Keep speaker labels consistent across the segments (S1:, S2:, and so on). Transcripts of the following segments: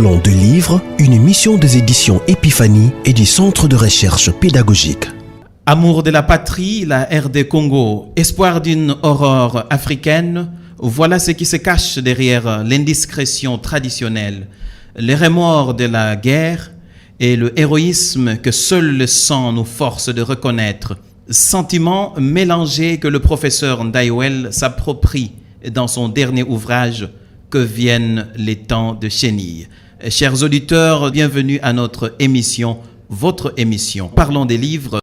S1: Parlons de livres, une émission des éditions Épiphanie et du Centre de recherche pédagogique.
S2: Amour de la patrie, la RD Congo, espoir d'une aurore africaine, voilà ce qui se cache derrière l'indiscrétion traditionnelle, les remords de la guerre et le héroïsme que seul le sang nous force de reconnaître. Sentiments mélangés que le professeur Ndayouel s'approprie dans son dernier ouvrage « Que viennent les temps de chenilles ». Chers auditeurs, bienvenue à notre émission, votre émission. Parlons des livres.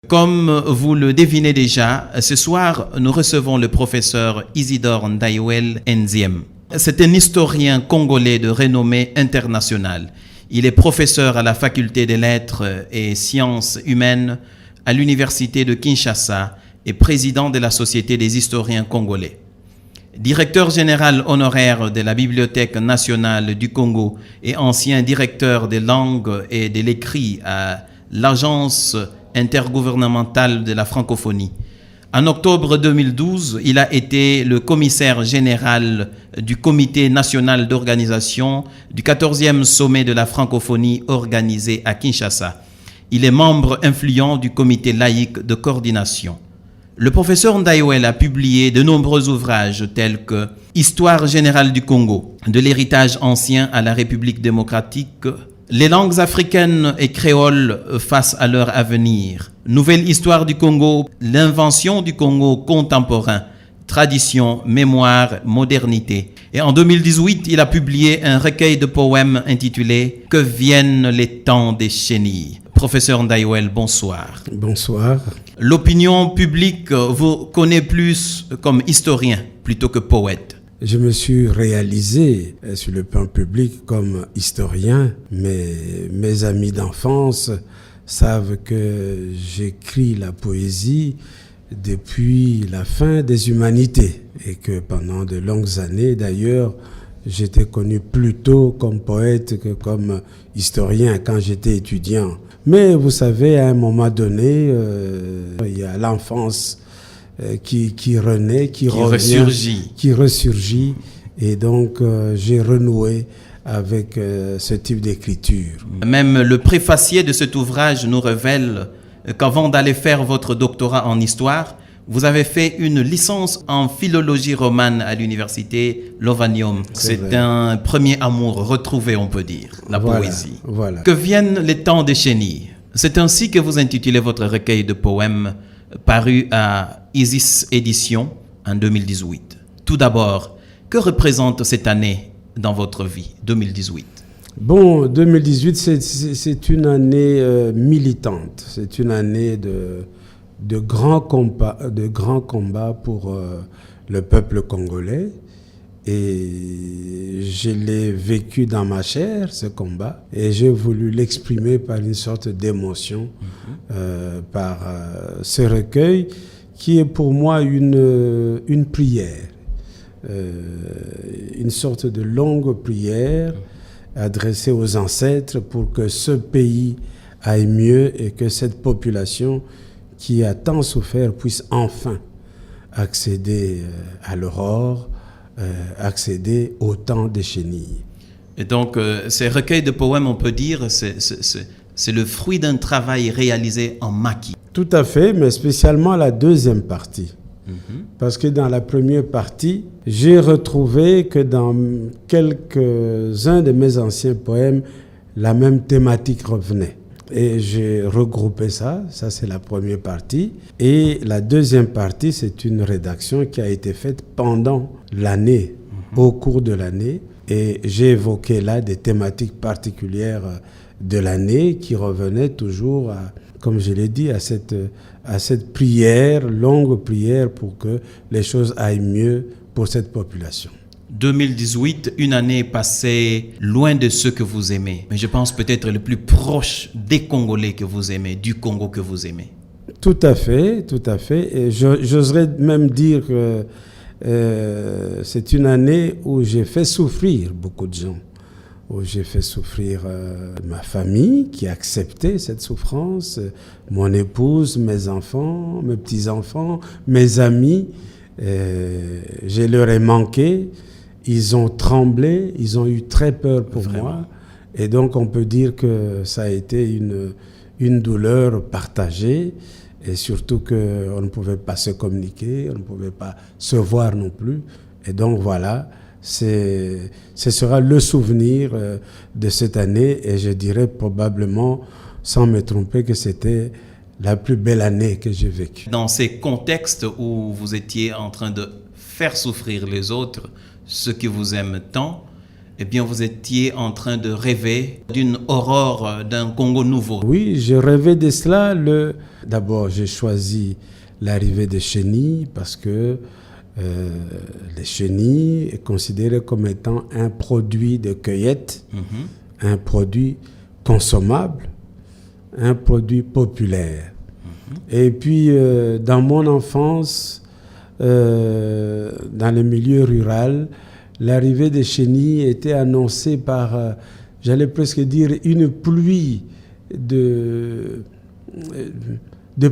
S2: Comme vous le devinez déjà, ce soir, nous recevons le professeur Isidore Ndayouel Nziem. C'est un historien congolais de renommée internationale. Il est professeur à la faculté des lettres et sciences humaines à l'université de Kinshasa et président de la Société des historiens congolais. Directeur général honoraire de la Bibliothèque nationale du Congo et ancien directeur des langues et de l'écrit à l'Agence intergouvernementale de la francophonie. En octobre 2012, il a été le commissaire général du Comité national d'organisation du 14e sommet de la francophonie organisé à Kinshasa. Il est membre influent du comité laïque de coordination. Le professeur Ndayouel a publié de nombreux ouvrages tels que Histoire générale du Congo, de l'héritage ancien à la République démocratique, les langues africaines et créoles face à leur avenir, Nouvelle histoire du Congo, l'invention du Congo contemporain, tradition, mémoire, modernité. Et en 2018, il a publié un recueil de poèmes intitulé « Que viennent les temps des chenilles ». Professeur Ndayouel, bonsoir.
S3: Bonsoir.
S2: L'opinion publique vous connaît plus comme historien plutôt que poète.
S3: Je me suis réalisé sur le plan public comme historien, mais mes amis d'enfance savent que j'écris la poésie depuis la fin des humanités et que pendant de longues années d'ailleurs, j'étais connu plutôt comme poète que comme historien quand j'étais étudiant. Mais vous savez, à un moment donné, il y a l'enfance qui renaît, qui ressurgit. Et donc, j'ai renoué avec ce type d'écriture.
S2: Même le préfacier de cet ouvrage nous révèle qu'avant d'aller faire votre doctorat en histoire, vous avez fait une licence en philologie romane à l'université Lovanium. C'est un premier amour retrouvé, on peut dire, la poésie.
S3: Voilà.
S2: Que viennent les temps des chenilles. C'est ainsi que vous intitulez votre recueil de poèmes paru à Isis Éditions en 2018. Tout d'abord, que représente cette année dans votre vie, 2018 ?
S3: Bon, 2018, c'est une année militante. C'est une année de grands combats pour le peuple congolais. Et je l'ai vécu dans ma chair, ce combat. Et j'ai voulu l'exprimer par une sorte d'émotion, par ce recueil qui est pour moi une prière. Une sorte de longue prière adressée aux ancêtres pour que ce pays aille mieux et que cette population qui a tant souffert puisse enfin accéder à l'aurore, accéder au temps des chenilles.
S2: Et donc, ces recueils de poèmes, on peut dire, c'est le fruit d'un travail réalisé en maquis.
S3: Tout à fait, mais spécialement la deuxième partie. Parce que dans la première partie, j'ai retrouvé que dans quelques-uns de mes anciens poèmes, la même thématique revenait. Et j'ai regroupé ça c'est la première partie. Et la deuxième partie, c'est une rédaction qui a été faite pendant l'année, au cours de l'année. Et j'ai évoqué là des thématiques particulières de l'année qui revenaient toujours, comme je l'ai dit, à cette prière, longue prière pour que les choses aillent mieux pour cette population.
S2: 2018, une année passée loin de ceux que vous aimez, mais je pense peut-être le plus proche des Congolais que vous aimez, du Congo que vous aimez.
S3: Tout à fait, tout à fait. Et j'oserais même dire que c'est une année où j'ai fait souffrir beaucoup de gens, où j'ai fait souffrir ma famille qui a accepté cette souffrance, mon épouse, mes enfants, mes petits-enfants, mes amis. Je leur ai manqué. Ils ont tremblé, ils ont eu très peur pour moi. Et donc on peut dire que ça a été une douleur partagée, et surtout qu'on ne pouvait pas se communiquer, on ne pouvait pas se voir non plus. Et donc voilà, ce sera le souvenir de cette année, et je dirais probablement, sans me tromper, que c'était la plus belle année que j'ai vécue.
S2: Dans ces contextes où vous étiez en train de faire souffrir les autres, ceux qui vous aiment tant, eh bien vous étiez en train de rêver d'une aurore, d'un Congo nouveau.
S3: Oui, je rêvais de cela. D'abord, j'ai choisi l'arrivée des chenilles parce que les chenilles est considéré comme étant un produit de cueillette, un produit consommable, un produit populaire. Et puis, dans mon enfance, dans le milieu rural, l'arrivée des chenilles était annoncée par, j'allais presque dire, une pluie de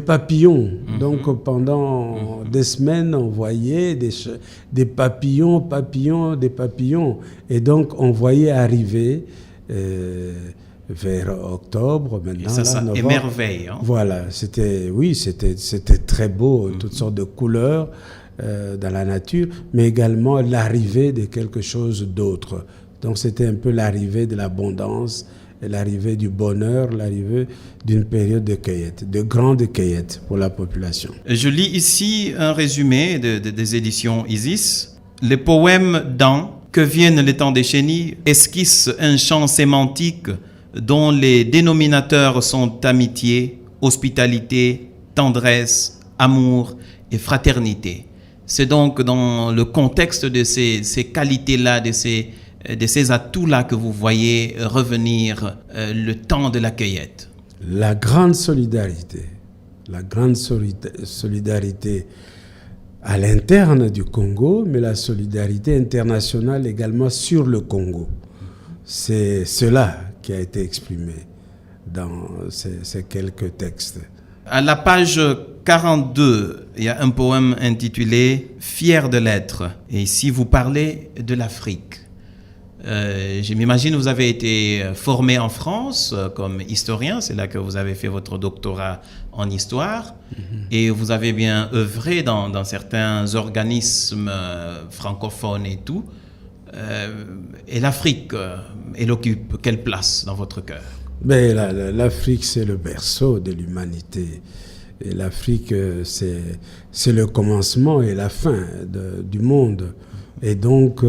S3: papillons. Donc pendant des semaines, on voyait des papillons, des papillons. Et donc on voyait arriver vers octobre, maintenant.
S2: Et ça
S3: novembre.
S2: Émerveille. Hein?
S3: Voilà, c'était très beau, toutes sortes de couleurs dans la nature, mais également l'arrivée de quelque chose d'autre. Donc c'était un peu l'arrivée de l'abondance, l'arrivée du bonheur, l'arrivée d'une période de cueillette, de grande cueillette pour la population.
S2: Je lis ici un résumé des éditions Isis. Les poèmes dans Que vienne le temps des chenilles esquissent un champ sémantique dont les dénominateurs sont amitié, hospitalité, tendresse, amour et fraternité. C'est donc dans le contexte de ces qualités-là, de ces atouts-là que vous voyez revenir le temps de la cueillette.
S3: La grande solidarité à l'interne du Congo, mais la solidarité internationale également sur le Congo. C'est cela qui a été exprimé dans ces quelques textes.
S2: À la page 42, il y a un poème intitulé « Fier de l'être ». Et ici, vous parlez de l'Afrique. Je m'imagine vous avez été formé en France comme historien, c'est là que vous avez fait votre doctorat en histoire, et vous avez bien œuvré dans certains organismes francophones et tout. Et l'Afrique, elle occupe quelle place dans votre cœur?
S3: Ben, l'Afrique, c'est le berceau de l'humanité. Et l'Afrique, c'est le commencement et la fin du monde. Et donc,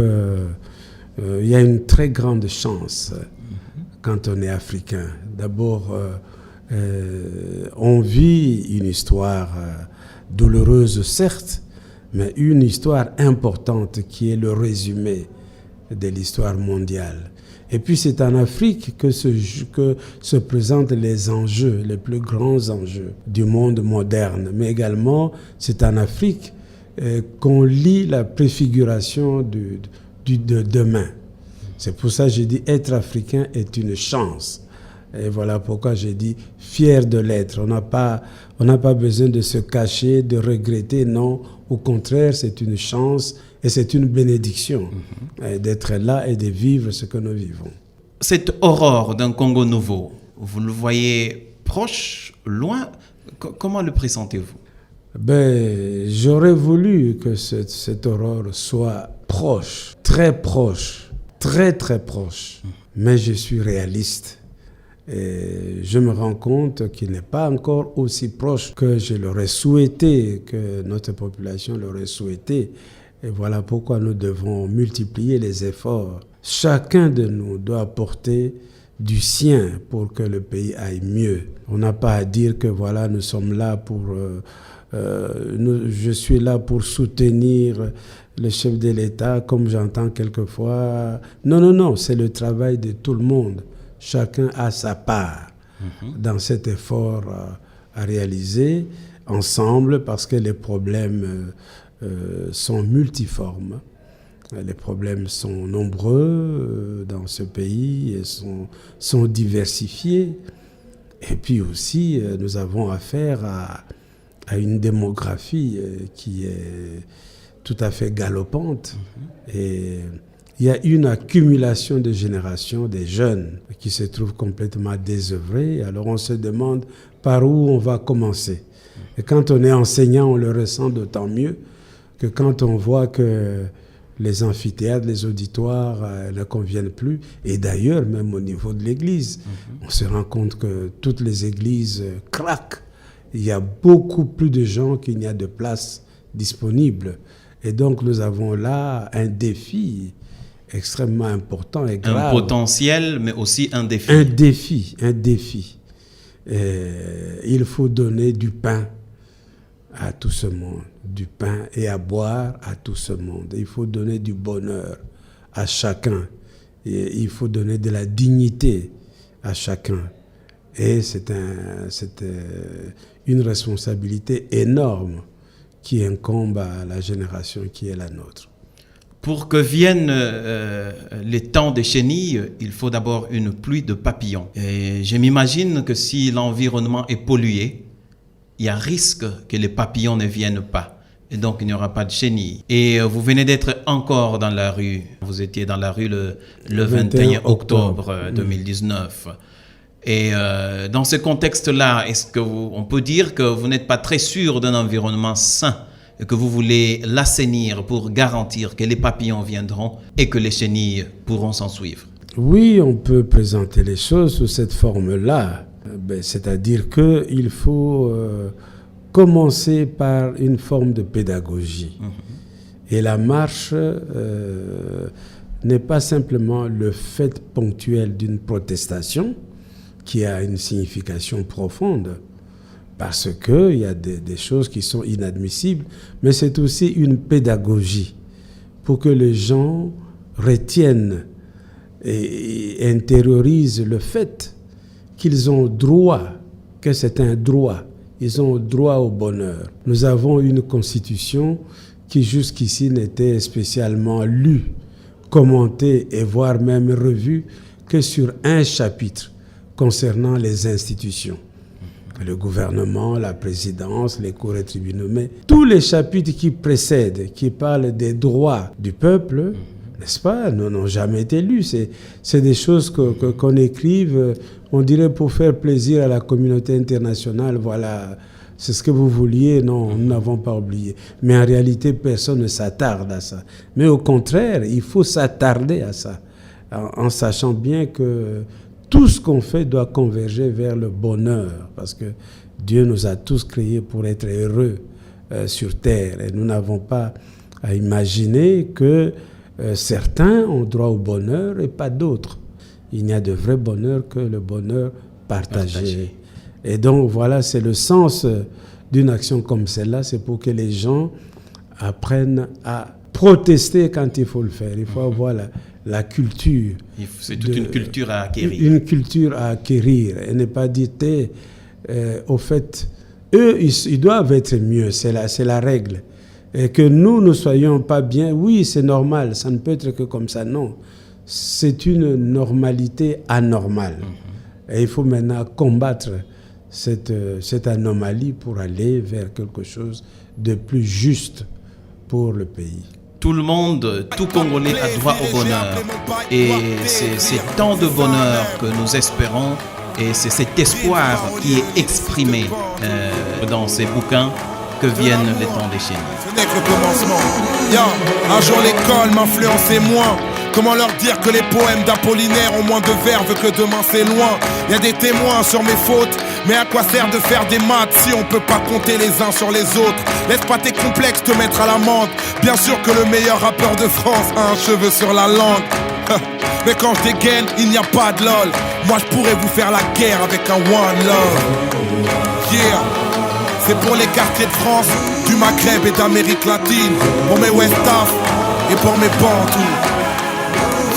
S3: il y a une très grande chance quand on est africain. D'abord, on vit une histoire douloureuse, certes, mais une histoire importante qui est le résumé de l'histoire mondiale. Et puis c'est en Afrique que se présentent les enjeux, les plus grands enjeux du monde moderne. Mais également, c'est en Afrique qu'on lit la préfiguration de demain. C'est pour ça que j'ai dit être africain est une chance. Et voilà pourquoi j'ai dit fier de l'être. On n'a pas besoin de se cacher, de regretter. Non, au contraire, c'est une chance et c'est une bénédiction d'être là et de vivre ce que nous vivons.
S2: Cette aurore d'un Congo nouveau, vous le voyez proche, loin? Comment le pressentez-vous?
S3: Ben, j'aurais voulu que cette aurore soit proche, très proche, très très proche. Mais je suis réaliste. Et je me rends compte qu'il n'est pas encore aussi proche que je l'aurais souhaité, que notre population l'aurait souhaité. Et voilà pourquoi nous devons multiplier les efforts. Chacun de nous doit apporter du sien pour que le pays aille mieux. On n'a pas à dire que voilà, nous sommes là pour... je suis là pour soutenir le chef de l'État, comme j'entends quelquefois. Non, c'est le travail de tout le monde. Chacun a sa part dans cet effort à réaliser ensemble parce que les problèmes sont multiformes. Les problèmes sont nombreux dans ce pays et sont diversifiés. Et puis aussi, nous avons affaire à une démographie qui est tout à fait galopante. Et il y a une accumulation de générations des jeunes qui se trouvent complètement désœuvrés. Alors on se demande par où on va commencer. Et quand on est enseignant, on le ressent d'autant mieux que quand on voit que les amphithéâtres, les auditoires ne conviennent plus. Et d'ailleurs, même au niveau de l'Église, on se rend compte que toutes les églises craquent. Il y a beaucoup plus de gens qu'il n'y a de places disponibles. Et donc, nous avons là un défi extrêmement important et grave.
S2: Un potentiel, mais aussi un défi.
S3: Un défi. Il faut donner du pain à tout ce monde, du pain et à boire à tout ce monde. Il faut donner du bonheur à chacun. Et il faut donner de la dignité à chacun. Et c'est une responsabilité énorme qui incombe à la génération qui est la nôtre.
S2: Pour que viennent les temps des chenilles, il faut d'abord une pluie de papillons. Et je m'imagine que si l'environnement est pollué, il y a risque que les papillons ne viennent pas. Et donc, il n'y aura pas de chenilles. Et vous venez d'être encore dans la rue. Vous étiez dans la rue le 21 octobre 2019. Et dans ce contexte-là, est-ce qu'on peut dire que vous n'êtes pas très sûr d'un environnement sain et que vous voulez l'assainir pour garantir que les papillons viendront et que les chenilles pourront s'en suivre?
S3: Oui, on peut présenter les choses sous cette forme-là. C'est-à-dire qu'il faut commencer par une forme de pédagogie. Et la marche n'est pas simplement le fait ponctuel d'une protestation qui a une signification profonde, parce qu'il y a des choses qui sont inadmissibles, mais c'est aussi une pédagogie pour que les gens retiennent et intériorisent le fait qu'ils ont droit, que c'est un droit. Ils ont droit au bonheur. Nous avons une constitution qui jusqu'ici n'était spécialement lue, commentée et voire même revue que sur un chapitre concernant les institutions. Le gouvernement, la présidence, les cours et tribunaux. Mais tous les chapitres qui précèdent, qui parlent des droits du peuple, n'est-ce pas, n'ont jamais été lus. C'est des choses qu'on écrive, on dirait pour faire plaisir à la communauté internationale. Voilà, c'est ce que vous vouliez. Non, nous n'avons pas oublié. Mais en réalité, personne ne s'attarde à ça. Mais au contraire, il faut s'attarder à ça, en sachant bien que tout ce qu'on fait doit converger vers le bonheur, parce que Dieu nous a tous créés pour être heureux sur terre. Et nous n'avons pas à imaginer que certains ont droit au bonheur et pas d'autres. Il n'y a de vrai bonheur que le bonheur partagé. Et donc voilà, c'est le sens d'une action comme celle-là, c'est pour que les gens apprennent à protester quand il faut le faire. Il faut avoir la culture.
S2: C'est toute une culture à acquérir.
S3: Une culture à acquérir. Et ne pas dire, au fait, eux, ils doivent être mieux, c'est la règle. Et que nous ne soyons pas bien, oui, c'est normal, ça ne peut être que comme ça, non. C'est une normalité anormale. Et il faut maintenant combattre cette anomalie pour aller vers quelque chose de plus juste pour le pays.
S2: Tout le monde, tout Congolais a droit au bonheur. Et c'est tant de bonheur que nous espérons. Et c'est cet espoir qui est exprimé dans ces bouquins que viennent les temps des chenilles.
S4: Ce n'est que le commencement. Un jour l'école m'influençait moins. Comment leur dire que les poèmes d'Apollinaire ont moins de verve que demain c'est loin. Il y a des témoins sur mes fautes, mais à quoi sert de faire des maths si on peut pas compter les uns sur les autres? Laisse pas tes complexes te mettre à l'amende. Bien sûr que le meilleur rappeur de France a un cheveu sur la langue. Mais quand je dégaine, il n'y a pas de lol. Moi je pourrais vous faire la guerre avec un one love. Yeah. C'est pour les quartiers de France, du Maghreb et d'Amérique latine. Pour mes West Af et pour mes Bantous.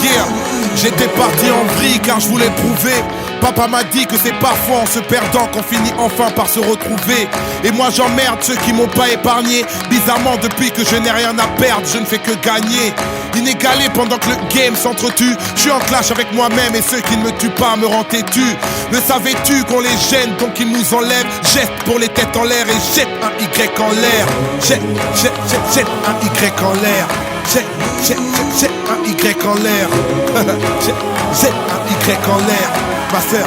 S4: Yeah. J'étais parti en vrille car je voulais prouver. Papa m'a dit que c'est parfois en se perdant qu'on finit enfin par se retrouver. Et moi j'emmerde ceux qui m'ont pas épargné. Bizarrement depuis que je n'ai rien à perdre, je ne fais que gagner. Inégalé pendant que le game s'entretue. Je suis en clash avec moi-même et ceux qui ne me tuent pas me rendent têtu. Ne savais-tu qu'on les gêne donc ils nous enlèvent? Jette pour les têtes en l'air et jette un Y en l'air. Jette un Y en l'air. J'ai un Y en l'air. J'ai un Y en l'air, ma sœur.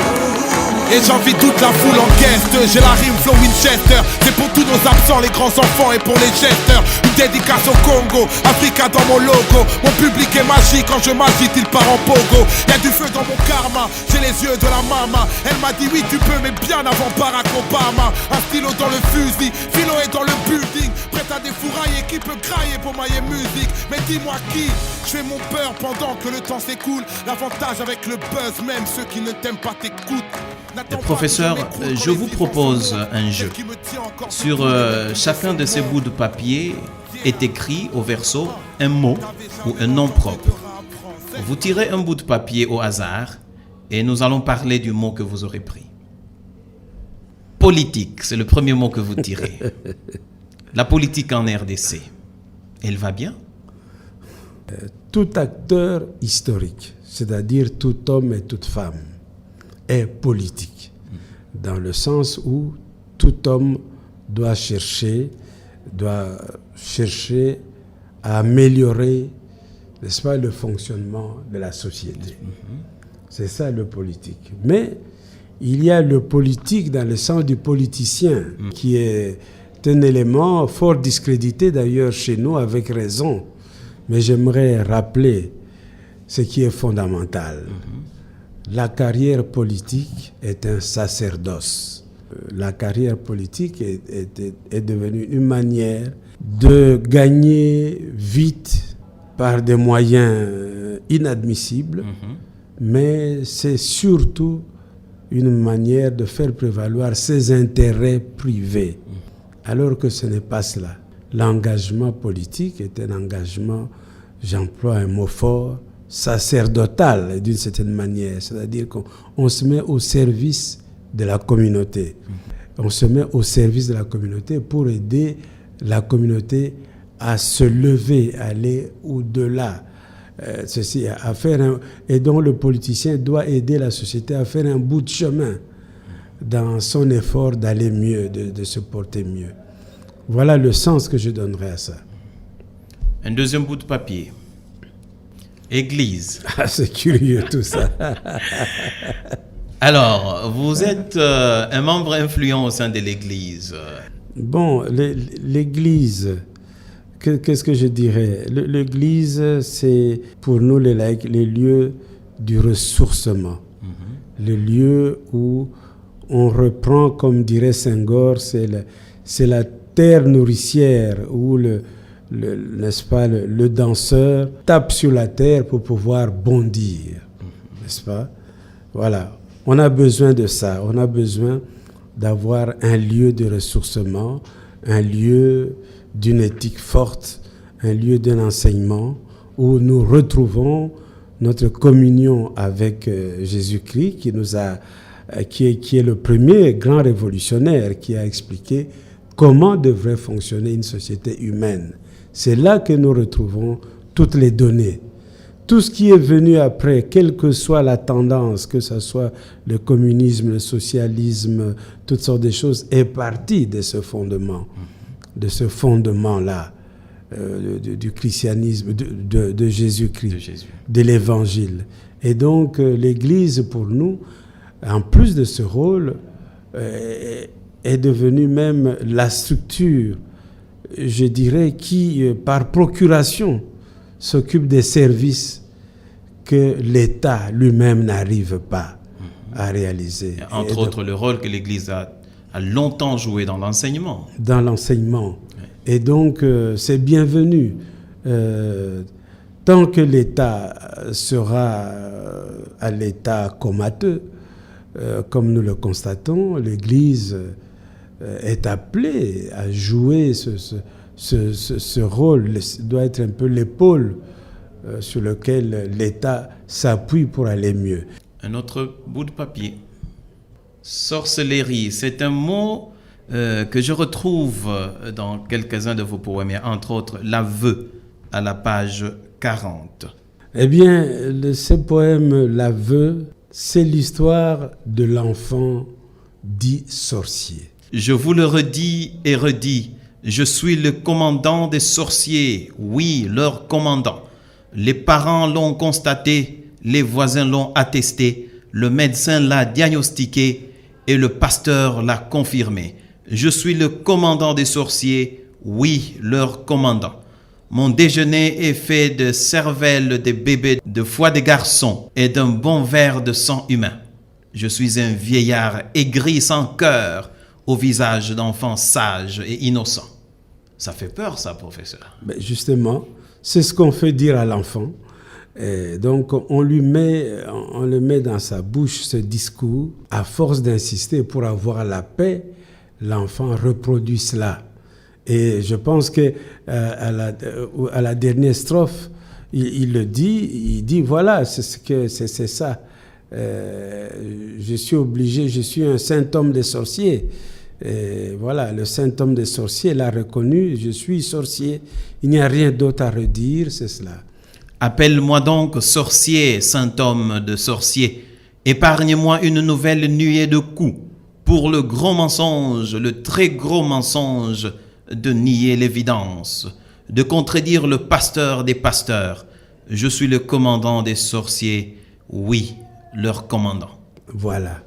S4: Et j'envie toute la foule en guest. J'ai la rime flow Winchester. C'est pour tous nos absents, les grands enfants et pour les gesteurs. Une dédicace au Congo, Africa dans mon logo. Mon public est magique, quand je m'agite il part en pogo. Y'a du feu dans mon karma, j'ai les yeux de la mama. Elle m'a dit oui tu peux mais bien avant Barack Obama. Un stylo dans le fusil, philo est dans le building. Prête à des fourrailles et qui peut grailler pour mailler musique. Mais dis-moi qui, je fais mon peur pendant que le temps s'écoule. L'avantage avec le buzz, même ceux qui ne t'aiment pas t'écoutent.
S2: Professeur, je vous propose un jeu. Sur chacun de ces bouts de papier est écrit au verso un mot ou un nom propre. Vous tirez un bout de papier au hasard et nous allons parler du mot que vous aurez pris. Politique, c'est le premier mot que vous tirez. La politique en RDC, elle va bien?
S3: Tout acteur historique, c'est-à-dire tout homme et toute femme, est politique, dans le sens où tout homme doit chercher à améliorer, n'est-ce pas, le fonctionnement de la société. C'est ça le politique. Mais il y a le politique dans le sens du politicien, qui est un élément fort discrédité d'ailleurs chez nous avec raison. Mais j'aimerais rappeler ce qui est fondamental. La carrière politique est un sacerdoce. La carrière politique est devenue une manière de gagner vite par des moyens inadmissibles, mais c'est surtout une manière de faire prévaloir ses intérêts privés, alors que ce n'est pas cela. L'engagement politique est un engagement, j'emploie un mot fort, sacerdotal d'une certaine manière, c'est-à-dire qu'on se met au service de la communauté. On se met au service de la communauté pour aider la communauté à se lever, à aller au-delà. Et donc le politicien doit aider la société à faire un bout de chemin dans son effort d'aller mieux, de se porter mieux. Voilà le sens que je donnerais à ça.
S2: Un deuxième bout de papier. Église.
S3: Ah, c'est curieux tout ça.
S2: Alors, vous êtes un membre influent au sein de l'Église.
S3: Bon, l'Église, qu'est-ce que je dirais? L'Église, c'est pour nous les laïcs, les lieux du ressourcement. Les lieux où on reprend, comme dirait Senghor, c'est la terre nourricière où n'est-ce pas, le danseur tape sur la terre pour pouvoir bondir, n'est-ce pas? Voilà, on a besoin de ça, on a besoin d'avoir un lieu de ressourcement, un lieu d'une éthique forte, un lieu d'un enseignement où nous retrouvons notre communion avec Jésus-Christ qui est le premier grand révolutionnaire qui a expliqué comment devrait fonctionner une société humaine. C'est là que nous retrouvons toutes les données. Tout ce qui est venu après, quelle que soit la tendance, que ce soit le communisme, le socialisme, toutes sortes de choses, est parti de ce fondement, là du christianisme, de Jésus-Christ, de l'Évangile. Et donc l'Église, pour nous, en plus de ce rôle, est devenue même la structure, je dirais, qui, par procuration, s'occupe des services que l'État lui-même n'arrive pas à réaliser.
S2: Et entre autres, le rôle que l'Église a longtemps joué dans l'enseignement.
S3: Dans l'enseignement. Oui. Et donc, c'est bienvenu. Tant que l'État sera à l'état comateux, comme nous le constatons, l'Église est appelée à jouer ce rôle, doit être un peu l'épaule sur lequel l'État s'appuie pour aller mieux.
S2: Un autre bout de papier. Sorcellerie, c'est un mot que je retrouve dans quelques-uns de vos poèmes, entre autres l'aveu à la page 40.
S3: Eh bien, ce poème, l'aveu, c'est l'histoire de l'enfant dit sorcier.
S2: Je vous le redis et redis, Je suis le commandant des sorciers, oui, leur commandant. Les parents l'ont constaté, les voisins l'ont attesté, le médecin l'a diagnostiqué et le pasteur l'a confirmé. Je suis le commandant des sorciers, oui, leur commandant. Mon déjeuner est fait de cervelle de bébés, de foie de garçon et d'un bon verre de sang humain. Je suis un vieillard aigri sans cœur, au visage d'enfant sage et innocent. Ça fait peur, ça, professeur.
S3: Ben justement, c'est ce qu'on fait dire à l'enfant. Et donc, on le met dans sa bouche, ce discours. À force d'insister pour avoir la paix, l'enfant reproduit cela. Et je pense que à la dernière strophe, il le dit. Il dit voilà, c'est ça. Je suis obligé, je suis un saint homme des sorciers. Et voilà, le saint homme des sorciers l'a reconnu, je suis sorcier. Il n'y a rien d'autre à redire, c'est cela.
S2: Appelle-moi donc sorcier, saint homme de sorcier. Épargne-moi une nouvelle nuée de coups pour le gros mensonge, le très gros mensonge de nier l'évidence, de contredire le pasteur des pasteurs. Je suis le commandant des sorciers, oui, leur commandant.
S3: Voilà.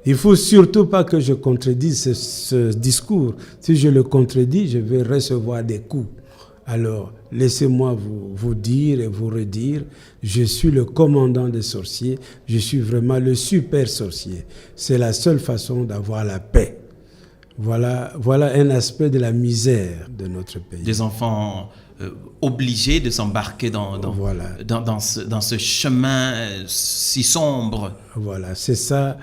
S3: Il ne faut surtout pas que je contredise ce discours. Si je le contredis, je vais recevoir des coups. Alors, laissez-moi vous dire et vous redire, je suis le commandant des sorciers, je suis vraiment le super sorcier. C'est la seule façon d'avoir la paix. Voilà un aspect de la misère de notre pays.
S2: Des enfants obligés de s'embarquer dans ce chemin si sombre.
S3: Voilà, c'est ça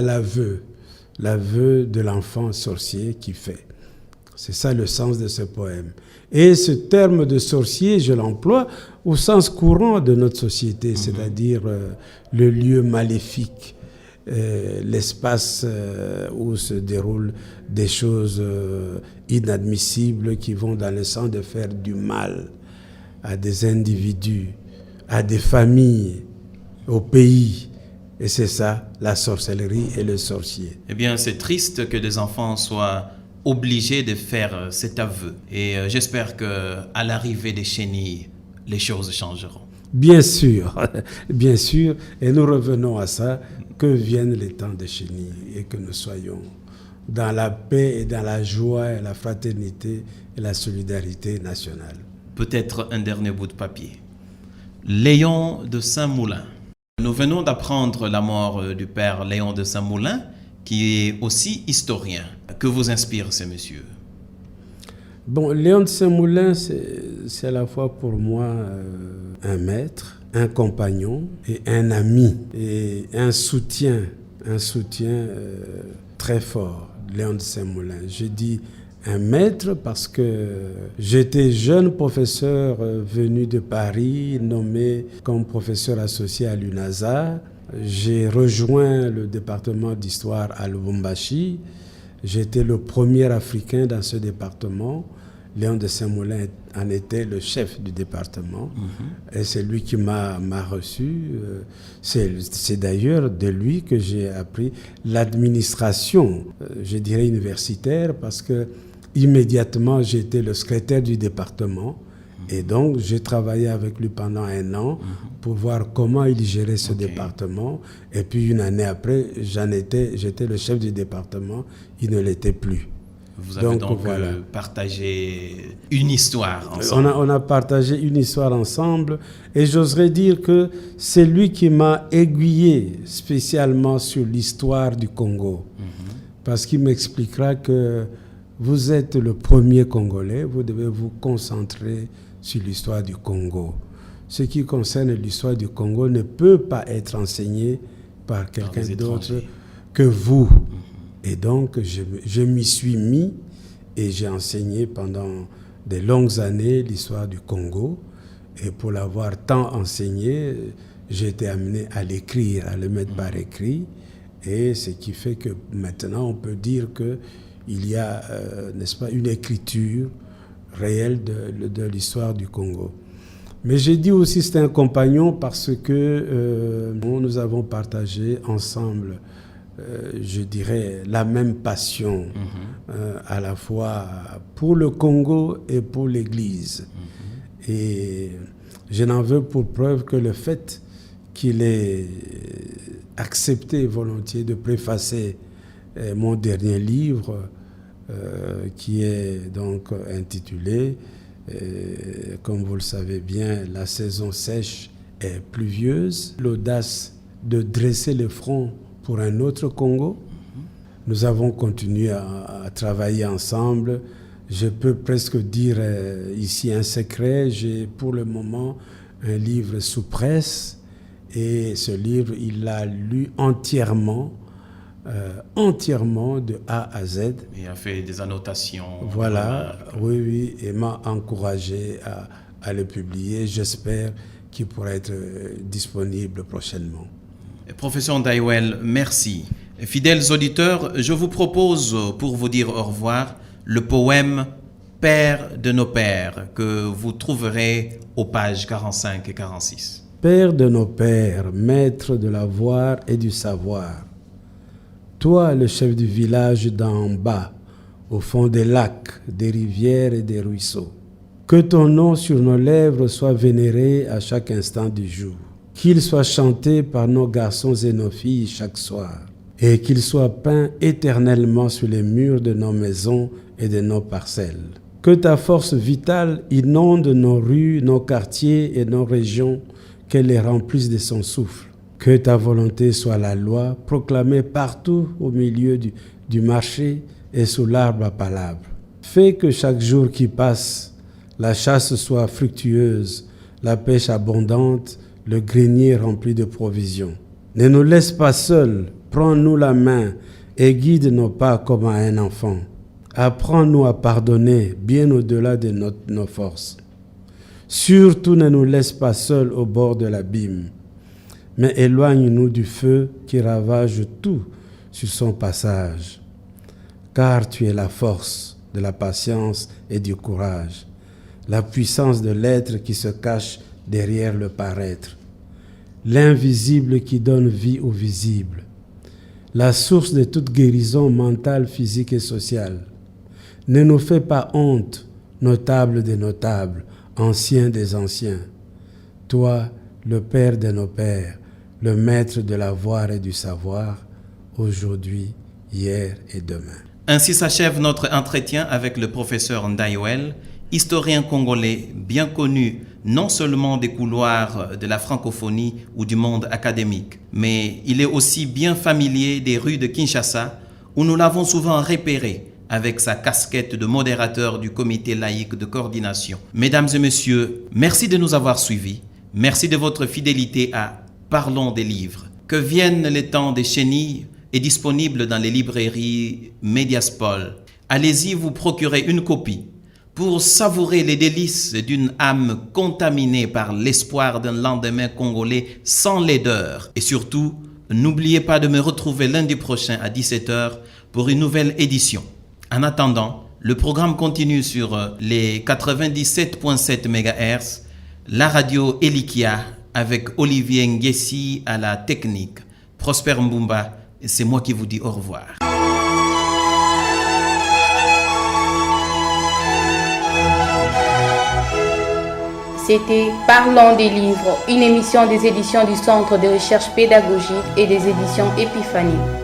S3: l'aveu de l'enfant sorcier qui fait. C'est ça le sens de ce poème. Et ce terme de sorcier, je l'emploie au sens courant de notre société, c'est-à-dire le lieu maléfique, l'espace où se déroulent des choses inadmissibles qui vont dans le sens de faire du mal à des individus, à des familles, au pays. Et c'est ça, la sorcellerie et le sorcier.
S2: Eh bien, c'est triste que des enfants soient obligés de faire cet aveu. Et j'espère qu'à l'arrivée des chenilles, les choses changeront.
S3: Bien sûr, bien sûr. Et nous revenons à ça, que viennent les temps des chenilles et que nous soyons dans la paix et dans la joie et la fraternité et la solidarité nationale.
S2: Peut-être un dernier bout de papier. Léon de Saint-Moulin. Nous venons d'apprendre la mort du père Léon de Saint-Moulin, qui est aussi historien. Que vous inspire ce monsieur?
S3: Bon, Léon de Saint-Moulin, c'est à la fois pour moi un maître, un compagnon et un ami et un soutien très fort, Léon de Saint-Moulin. Je dis un maître parce que j'étais jeune professeur venu de Paris, nommé comme professeur associé à l'UNASA. J'ai rejoint le département d'histoire à Lubumbashi. J'étais le premier Africain dans ce département. Léon de Saint-Moulin en était le chef du département. Et c'est lui qui m'a reçu. C'est d'ailleurs de lui que j'ai appris l'administration, je dirais universitaire, parce que immédiatement j'étais le secrétaire du département. Et donc, j'ai travaillé avec lui pendant 1 an pour voir comment il gérait ce département. Et puis, 1 année après, j'étais le chef du département. Il ne l'était plus.
S2: Vous avez donc partagé une histoire ensemble.
S3: On a partagé une histoire ensemble. Et j'oserais dire que c'est lui qui m'a aiguillé spécialement sur l'histoire du Congo. Parce qu'il m'expliquera que vous êtes le premier Congolais, vous devez vous concentrer sur l'histoire du Congo. Ce qui concerne l'histoire du Congo ne peut pas être enseigné par quelqu'un d'autre que vous. Et donc, je m'y suis mis et j'ai enseigné pendant de longues années l'histoire du Congo. Et pour l'avoir tant enseigné, j'ai été amené à l'écrire, à le mettre par écrit. Et ce qui fait que maintenant, on peut dire qu'il y a, n'est-ce pas, une écriture réelle de l'histoire du Congo. Mais j'ai dit aussi c'est un compagnon parce que nous avons partagé ensemble je dirais, la même passion à la fois pour le Congo et pour l'Église. Et je n'en veux pour preuve que le fait qu'il ait accepté volontiers de préfacer mon dernier livre, qui est donc intitulé, comme vous le savez bien, La saison sèche est pluvieuse, l'audace de dresser le front pour un autre Congo. Nous avons continué à travailler ensemble. Je peux presque dire ici un secret. J'ai pour le moment un livre sous presse et ce livre, il l'a lu entièrement de A à Z.
S2: Il a fait des annotations.
S3: Voilà, oui, et m'a encouragé à le publier. J'espère qu'il pourra être disponible prochainement.
S2: Professeur Ndaiwel, merci. Fidèles auditeurs, je vous propose, pour vous dire au revoir, le poème « Père de nos pères » que vous trouverez aux pages 45 et 46.
S3: Père de nos pères, maître de la voir et du savoir, toi le chef du village d'en bas, au fond des lacs, des rivières et des ruisseaux, que ton nom sur nos lèvres soit vénéré à chaque instant du jour, qu'il soit chanté par nos garçons et nos filles chaque soir, et qu'il soit peint éternellement sur les murs de nos maisons et de nos parcelles. Que ta force vitale inonde nos rues, nos quartiers et nos régions, qu'elle les remplisse de son souffle. Que ta volonté soit la loi, proclamée partout au milieu du marché et sous l'arbre à palabres. Fais que chaque jour qui passe, la chasse soit fructueuse, la pêche abondante, le grenier rempli de provisions. Ne nous laisse pas seuls, prends-nous la main et guide nos pas comme à un enfant. Apprends-nous à pardonner bien au-delà de nos forces. Surtout ne nous laisse pas seuls au bord de l'abîme, mais éloigne-nous du feu qui ravage tout sur son passage. Car tu es la force de la patience et du courage, la puissance de l'être qui se cache derrière le paraître, l'invisible qui donne vie au visible, la source de toute guérison mentale, physique et sociale. Ne nous fais pas honte, notable des notables, ancien des anciens. Toi, le Père de nos pères, le maître de la voir et du savoir, aujourd'hui, hier et demain.
S2: Ainsi s'achève notre entretien avec le professeur Ndaiwel, historien congolais bien connu non seulement des couloirs de la francophonie ou du monde académique, mais il est aussi bien familier des rues de Kinshasa, où nous l'avons souvent repéré avec sa casquette de modérateur du comité laïque de coordination. Mesdames et messieurs, merci de nous avoir suivis. Merci de votre fidélité à Parlons des livres. Que viennent les temps des chenilles est disponible dans les librairies Mediaspol. Allez-y vous procurer une copie pour savourer les délices d'une âme contaminée par l'espoir d'un lendemain congolais sans laideur. Et surtout, n'oubliez pas de me retrouver lundi prochain à 17h pour une nouvelle édition. En attendant, le programme continue sur les 97.7 MHz, la radio Elikia avec Olivier Nguessi à la technique. Prosper Mbumba, c'est moi qui vous dis au revoir.
S5: C'était Parlons des livres, une émission des éditions du Centre de recherche pédagogique et des éditions Épiphanie.